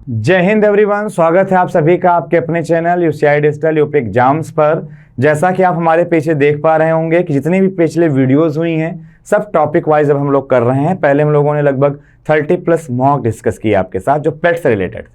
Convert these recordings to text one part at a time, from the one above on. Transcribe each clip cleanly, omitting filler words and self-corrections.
जय हिंद एवरीवन, स्वागत है आप सभी का आपके अपने channel UCI digital UP exams पर। जैसा कि आप हमारे पीछे देख पा रहे होंगे कि जितनी भी पिछले वीडियोस हुई हैं सब टॉपिक वाइज अब हम लोग कर रहे हैं। पहले हम लोगों ने लगभग 30+ मॉक डिस्कस किया आपके साथ जो पेट से रिलेटेड थे,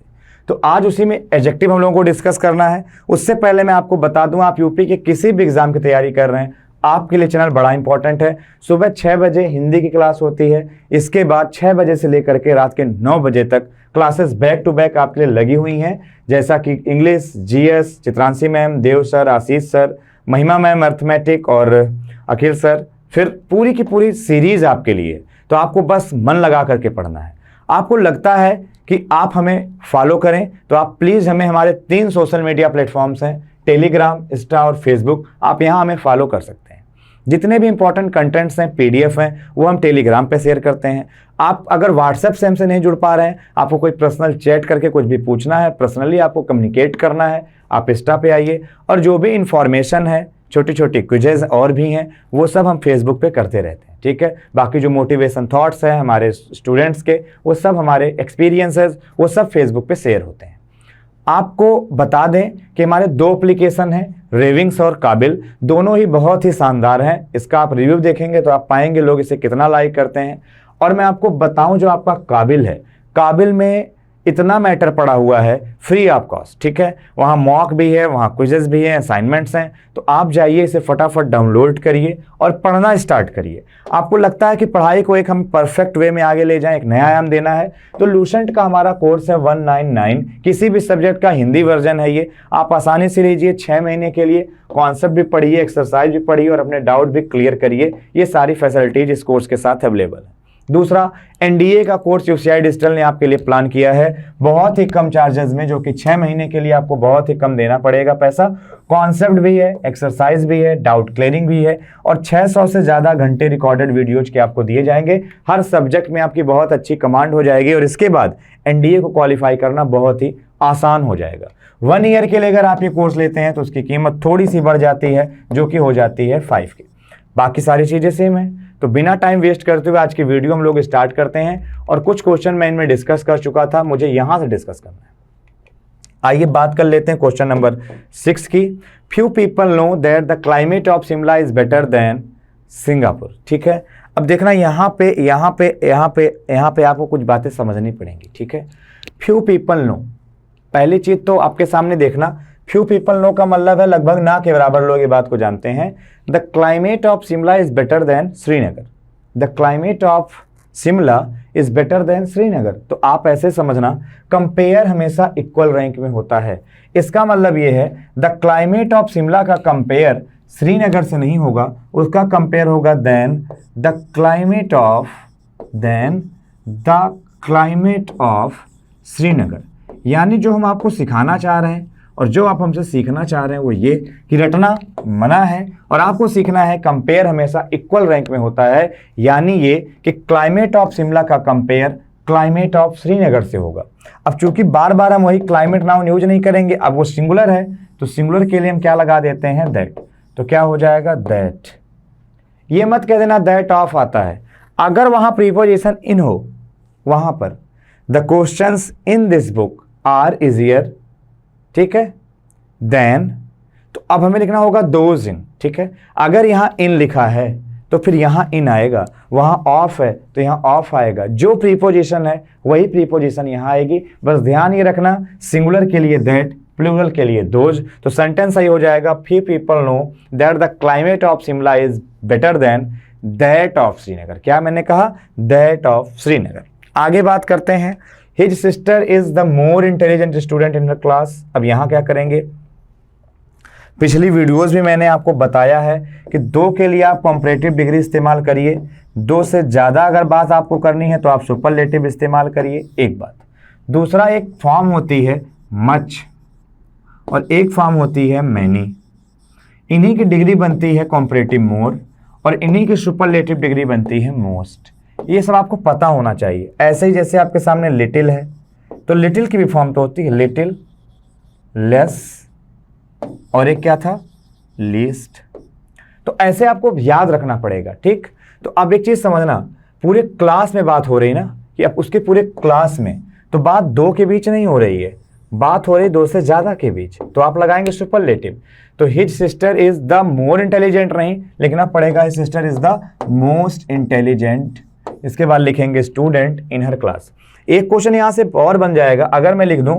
तो आज उसी में एडजेक्टिव हम लोगों को डिस्कस करना है। उससे पहले मैं आपको बता दूं, आप यूपी के किसी भी एग्जाम की तैयारी कर रहे हैं, आपके लिए चैनल बड़ा इंपॉर्टेंट है। सुबह 6 बजे हिंदी की क्लास होती है, इसके बाद 6 बजे से लेकर के रात के 9 बजे तक क्लासेस बैक टू बैक आपके लिए लगी हुई हैं, जैसा कि इंग्लिश, जीएस, चित्रांशी मैम, देव सर, आशीष सर, महिमा मैम अर्थमेटिक और अखिल सर, फिर पूरी की पूरी सीरीज आपके लिए। तो आपको बस मन लगा करके पढ़ना है। आपको लगता है कि आप हमें फॉलो करें तो आप प्लीज़ हमें हमारे 3 सोशल मीडिया प्लेटफॉर्म्स हैं, टेलीग्राम, इंस्टा और फेसबुक, आप यहाँ हमें फॉलो कर सकते हैं। जितने भी इंपॉर्टेंट कंटेंट्स हैं, पीडीएफ हैं, वो हम टेलीग्राम पे शेयर करते हैं। आप अगर व्हाट्सएप से हमसे नहीं जुड़ पा रहे हैं, आपको कोई पर्सनल चैट करके कुछ भी पूछना है, पर्सनली आपको कम्युनिकेट करना है, आप इंस्टा पे आइए। और जो भी इंफॉर्मेशन है, छोटी छोटी क्विजेज और भी हैं, वो सब हम फेसबुक पे करते रहते हैं, ठीक है। बाकी जो मोटिवेशन थॉट्स हैं हमारे स्टूडेंट्स के, वो सब हमारे एक्सपीरियंसेस, वो सब फेसबुक पे शेयर होते हैं। आपको बता दें कि हमारे 2 एप्लीकेशन हैं, रेविंग्स और काबिल, दोनों ही बहुत ही शानदार हैं। इसका आप रिव्यू देखेंगे तो आप पाएंगे लोग इसे कितना लाइक करते हैं। और मैं आपको बताऊं, जो आपका काबिल है, काबिल में इतना मैटर पड़ा हुआ है, फ्री ऑफ कॉस्ट, ठीक है। वहाँ मॉक भी है, वहाँ क्विजेस भी हैं, असाइनमेंट्स हैं। तो आप जाइए, इसे फटाफट डाउनलोड करिए और पढ़ना स्टार्ट करिए। आपको लगता है कि पढ़ाई को एक हम परफेक्ट वे में आगे ले जाएं, एक नया आयाम देना है, तो लूसेंट का हमारा कोर्स है 199, किसी भी सब्जेक्ट का हिंदी वर्जन है ये। आप आसानी से लीजिए, 6 महीने के लिए कॉन्सेप्ट भी पढ़िए, एक्सरसाइज भी पढ़िए और अपने डाउट भी क्लियर करिए। ये सारी फैसिलिटीज इस कोर्स के साथ अवेलेबल है। दूसरा, एनडीए का कोर्स यूसीआई डिजिटल ने आपके लिए प्लान किया है बहुत ही कम चार्जेस में, जो कि 6 महीने के लिए आपको बहुत ही कम देना पड़ेगा पैसा। कॉन्सेप्ट भी है, एक्सरसाइज भी है, डाउट क्लियरिंग भी है और 600 से ज़्यादा घंटे रिकॉर्डेड वीडियोज के आपको दिए जाएंगे। हर सब्जेक्ट में आपकी बहुत अच्छी कमांड हो जाएगी और इसके बाद एनडीए को क्वालिफाई करना बहुत ही आसान हो जाएगा। 1 ईयर के लिए अगर आप ये कोर्स लेते हैं तो उसकी कीमत थोड़ी सी बढ़ जाती है, जो कि हो जाती है 5 की। बाकी सारी चीज़ें सेम है। तो बिना टाइम वेस्ट करते हुए आज की वीडियो हम लोग स्टार्ट करते हैं। और कुछ क्वेश्चन मैं इनमें डिस्कस कर चुका था, मुझे यहां से डिस्कस करना है। आइए बात कर लेते हैं क्वेश्चन नंबर 6 की। Few people know that the climate of Shimla is better than Singapore, ठीक है। अब देखना यहाँ पे आपको कुछ बातें समझनी पड़ेंगी, ठीक है। फ्यू पीपल नो, पहली चीज तो आपके सामने देखना, फ्यू पीपल नो का मतलब है लगभग ना के बराबर लोग ये बात को जानते हैं। The climate of Shimla is better than Srinagar. The climate of Shimla is better than Srinagar. तो आप ऐसे समझना, कंपेयर हमेशा इक्वल रैंक में होता है। इसका मतलब ये है द क्लाइमेट ऑफ शिमला का कंपेयर श्रीनगर से नहीं होगा, उसका कंपेयर होगा द क्लाइमेट ऑफ श्रीनगर। यानी जो हम आपको सिखाना चाह रहे हैं और जो आप हमसे सीखना चाह रहे हैं वो ये कि रटना मना है और आपको सीखना है कंपेयर हमेशा इक्वल रैंक में होता है। यानी ये कि क्लाइमेट ऑफ शिमला का कंपेयर क्लाइमेट ऑफ श्रीनगर से होगा। अब चूंकि बार बार हम वही क्लाइमेट नाउन यूज नहीं करेंगे, अब वो सिंगुलर है तो सिंगुलर के लिए हम क्या लगा देते हैं, दैट। तो क्या हो जाएगा, दैट। ये मत कह देना दैट ऑफ आता है। अगर वहां प्रीपोजिशन इन हो, वहां पर the questions in this book are easier, ठीक है, देन, तो अब हमें लिखना होगा दोज इन, ठीक है। अगर यहाँ इन लिखा है तो फिर यहाँ इन आएगा, वहाँ ऑफ है तो यहाँ ऑफ आएगा। जो प्रीपोजिशन है वही प्रीपोजिशन यहाँ आएगी। बस ध्यान ये रखना, सिंगुलर के लिए दैट, प्लूरल के लिए दोज। तो सेंटेंस सही हो जाएगा, few people know that the climate of Shimla is better than that of Srinagar. क्या मैंने कहा, दैट ऑफ श्रीनगर। आगे बात करते हैं। His sister is the more intelligent student in her class। अब यहाँ क्या करेंगे, पिछली वीडियोस भी मैंने आपको बताया है कि 2 के लिए आप कंपैरेटिव डिग्री इस्तेमाल करिए, 2 से ज़्यादा अगर बात आपको करनी है तो आप सुपरलेटिव इस्तेमाल करिए। एक बात। दूसरा, एक फॉर्म होती है मच और एक फॉर्म होती है मैनी। इन्हीं की डिग्री बनती है कंपैरेटिव मोर और इन्हीं की सुपरलेटिव डिग्री बनती है मोस्ट। ये सब आपको पता होना चाहिए। ऐसे ही जैसे आपके सामने लिटिल है तो लिटिल की भी फॉर्म तो होती है लिटिल, लेस और एक क्या था, लीस्ट। तो ऐसे आपको याद रखना पड़ेगा, ठीक। तो अब एक चीज समझना, पूरे क्लास में बात हो रही ना कि अब उसके पूरे क्लास में तो बात दो के बीच नहीं हो रही है, बात हो रही है दो से ज्यादा के बीच, तो आप लगाएंगे सुपरलेटिव। तो his sister is the more intelligent नहीं, लिखना पड़ेगा his sister is the most intelligent. इसके बाद लिखेंगे स्टूडेंट इन हर क्लास। एक क्वेश्चन यहां से और बन जाएगा, अगर मैं लिख दूं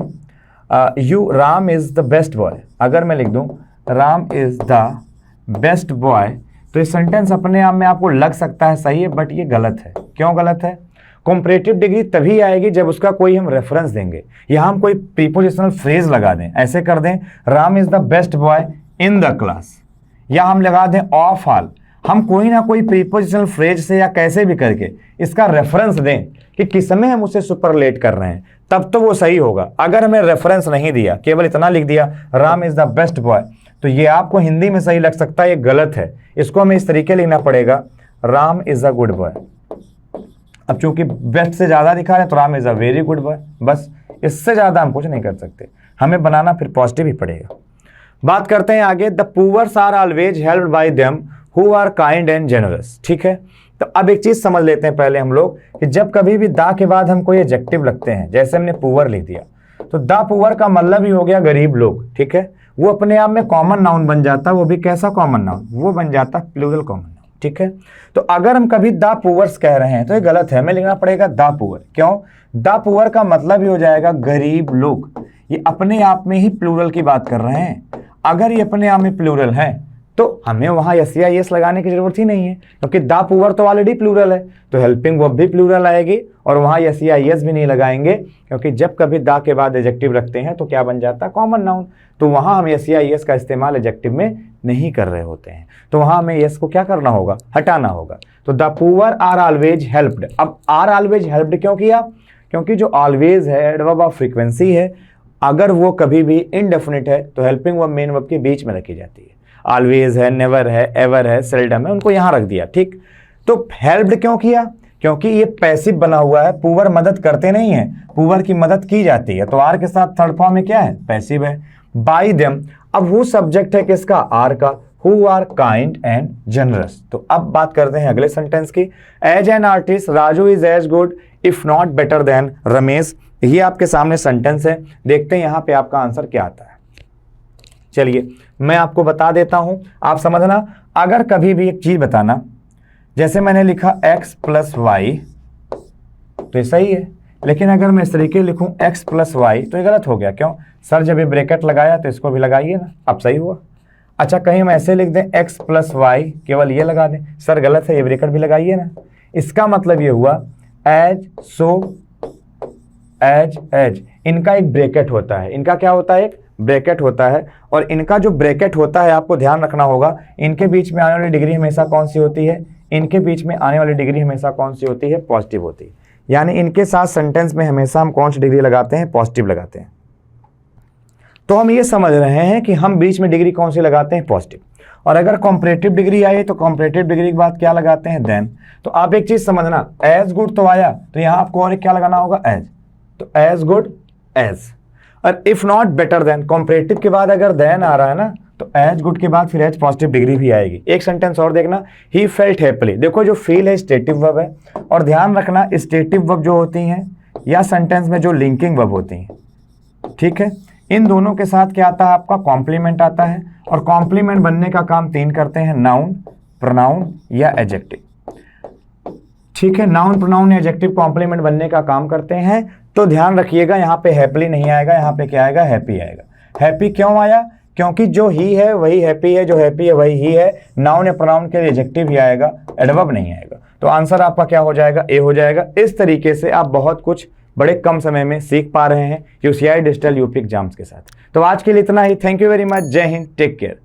Ram is the best boy, अगर मैं लिख दूं Ram is the best boy, तो ये सेंटेंस अपने आप में आपको लग सकता है सही है, बट ये गलत है। क्यों गलत है? कंपैरेटिव डिग्री तभी आएगी जब उसका कोई हम रेफरेंस देंगे, या हम कोई प्रीपोजिशनल फ्रेज लगा दें। ऐसे कर दें Ram is the best boy in the class, या हम लगा दें ऑफ ऑल। हम कोई ना कोई प्रीपोजिशनल फ्रेज से या कैसे भी करके इसका रेफरेंस दें कि किस समय हम उसे सुपरलेट कर रहे हैं, तब तो वो सही होगा। अगर हमें रेफरेंस नहीं दिया, केवल इतना लिख दिया Ram is the best boy, तो ये आपको हिंदी में सही लग सकता है, ये गलत है। इसको हमें इस तरीके लिखना पड़ेगा Ram is a good boy. अब चूंकि बेस्ट से ज्यादा दिखा रहे हैं तो Ram is a very good boy, बस इससे ज्यादा हम कुछ नहीं कर सकते। हमें बनाना फिर पॉजिटिव ही पड़ेगा। बात करते हैं आगे, the poors are always helped by them who are kind and generous. ठीक है, तो अब एक चीज समझ लेते हैं पहले हम लोग कि जब कभी भी दा के बाद हम कोई एडजेक्टिव लगते हैं, जैसे हमने पुअर लिख दिया, तो द पुअर का मतलब ही हो गया गरीब लोग। ठीक है, वो अपने आप में कॉमन नाउन बन जाता, वो भी कैसा कॉमन नाउन, वो बन जाता प्लूरल कॉमन नाउन। ठीक है, तो अगर हम कभी द पुअर्स कह रहे हैं तो ये गलत है, हमें लिखना पड़ेगा द पुअर। क्यों? द पुअर का मतलब ही हो जाएगा गरीब लोग। ये अपने आप में ही प्लूरल की बात कर रहे हैं। अगर ये अपने आप में प्लूरल है तो हमें वहां यस या यस लगाने की जरूरत ही नहीं है, क्योंकि द पुअर तो ऑलरेडी प्लूरल है, तो हेल्पिंग वर्ब भी प्लूरल आएगी और वहां यस या यस भी नहीं लगाएंगे, क्योंकि जब कभी द के बाद एडजेक्टिव रखते हैं तो क्या बन जाता है? Common noun. तो वहां हम यस या यस का इस्तेमाल एडजेक्टिव में नहीं कर रहे होते हैं, तो वहां हमें यस को क्या करना होगा? हटाना होगा। तो the poor are always helped. अब आर ऑलवेज हेल्प्ड क्यों किया? क्योंकि जो ऑलवेज है एडवर्ब ऑफ फ्रीक्वेंसी है, अगर वो कभी भी इनडेफिनिट है तो हेल्पिंग वर्ब मेन वर्ब के बीच में रखी जाती है। ऑलवेज है, नेवर है, एवर है, सेल्डम है, उनको यहां रख दिया। ठीक, तो हेल्प्ड क्यों किया? क्योंकि ये पैसिव बना हुआ है, पुअर मदद करते नहीं है, पुअर की मदद की जाती है, तो आर के साथ थर्ड फॉर्म में क्या है? पैसिव है। बाय देम, अब वो सब्जेक्ट है किसका? आर का, who are kind and generous. तो अब बात करते हैं अगले सेंटेंस की। As an artist Raju is as good if not better than Ramesh. ये आपके सामने सेंटेंस है, देखते हैं यहां पे आपका आंसर क्या आता है। चलिए मैं आपको बता देता हूं, आप समझना। अगर कभी भी एक चीज बताना, जैसे मैंने लिखा x प्लस वाई, तो ये सही है, लेकिन अगर मैं इस तरीके लिखूं x प्लस वाई तो ये गलत हो गया। क्यों? सर जब ये ब्रैकेट लगाया तो इसको भी लगाइए ना, अब सही हुआ। अच्छा, कहीं हम ऐसे लिख दें x प्लस वाई, केवल ये लगा दें, सर गलत है, ये ब्रैकेट भी लगाइए ना। इसका मतलब ये हुआ एज, सो, एज, एज, इनका एक ब्रैकेट होता है। इनका क्या होता है? एक ब्रैकेट होता है। और इनका जो ब्रैकेट होता है, आपको ध्यान रखना होगा, इनके बीच में आने वाली डिग्री हमेशा कौन सी होती है? इनके बीच में आने वाली डिग्री हमेशा कौन सी होती है? पॉजिटिव होती है। यानी इनके साथ सेंटेंस में हमेशा हम कौन सी डिग्री लगाते हैं? पॉजिटिव लगाते हैं। तो हम ये समझ रहे हैं कि हम बीच में डिग्री कौन सी लगाते हैं? पॉजिटिव। और अगर कॉम्परेटिव डिग्री आई तो कॉम्परेटिव डिग्री के बाद क्या लगाते हैं? देन। तो आप एक चीज समझना, एज गुड तो आया, तो यहां आपको और क्या लगाना होगा? एज। तो एज गुड, एज। और if not better then, comparative के बाद अगर देन आ रहा है ना, तो एज गुड के बाद फिर एज पॉजिटिव डिग्री भी आएगी। एक सेंटेंस और देखना, ही फेल्ट हैप्पीली। देखो जो फील है स्टेटिव वर्ब है, और ध्यान रखना स्टेटिव वर्ब जो होती हैं या सेंटेंस में जो लिंकिंग वर्ब होती हैं, ठीक है, इन दोनों के साथ क्या आता है? आपका कॉम्प्लीमेंट आता है। और कॉम्प्लीमेंट बनने का काम तीन करते हैं, नाउन, प्रोनाउन या एडजेक्टिव। ठीक है, नाउन, प्रोनाउन या एडजेक्टिव कॉम्प्लीमेंट बनने का काम करते हैं। तो ध्यान रखिएगा, यहाँ पे हैप्पीली नहीं आएगा, यहाँ पे क्या आएगा? हैप्पी आएगा। हैप्पी क्यों आया? क्योंकि जो ही है वही हैप्पी है, जो हैप्पी है वही ही है। नाउन या प्रोनाउन के लिए एडजेक्टिव ही आएगा, एडवर्ब नहीं आएगा। तो आंसर आपका क्या हो जाएगा? ए हो जाएगा। इस तरीके से आप बहुत कुछ बड़े कम समय में सीख पा रहे हैं यूसीआई डिजिटल यूपी एग्जाम्स के साथ। तो आज के लिए इतना ही। Thank you very much. जय हिंद, टेक केयर।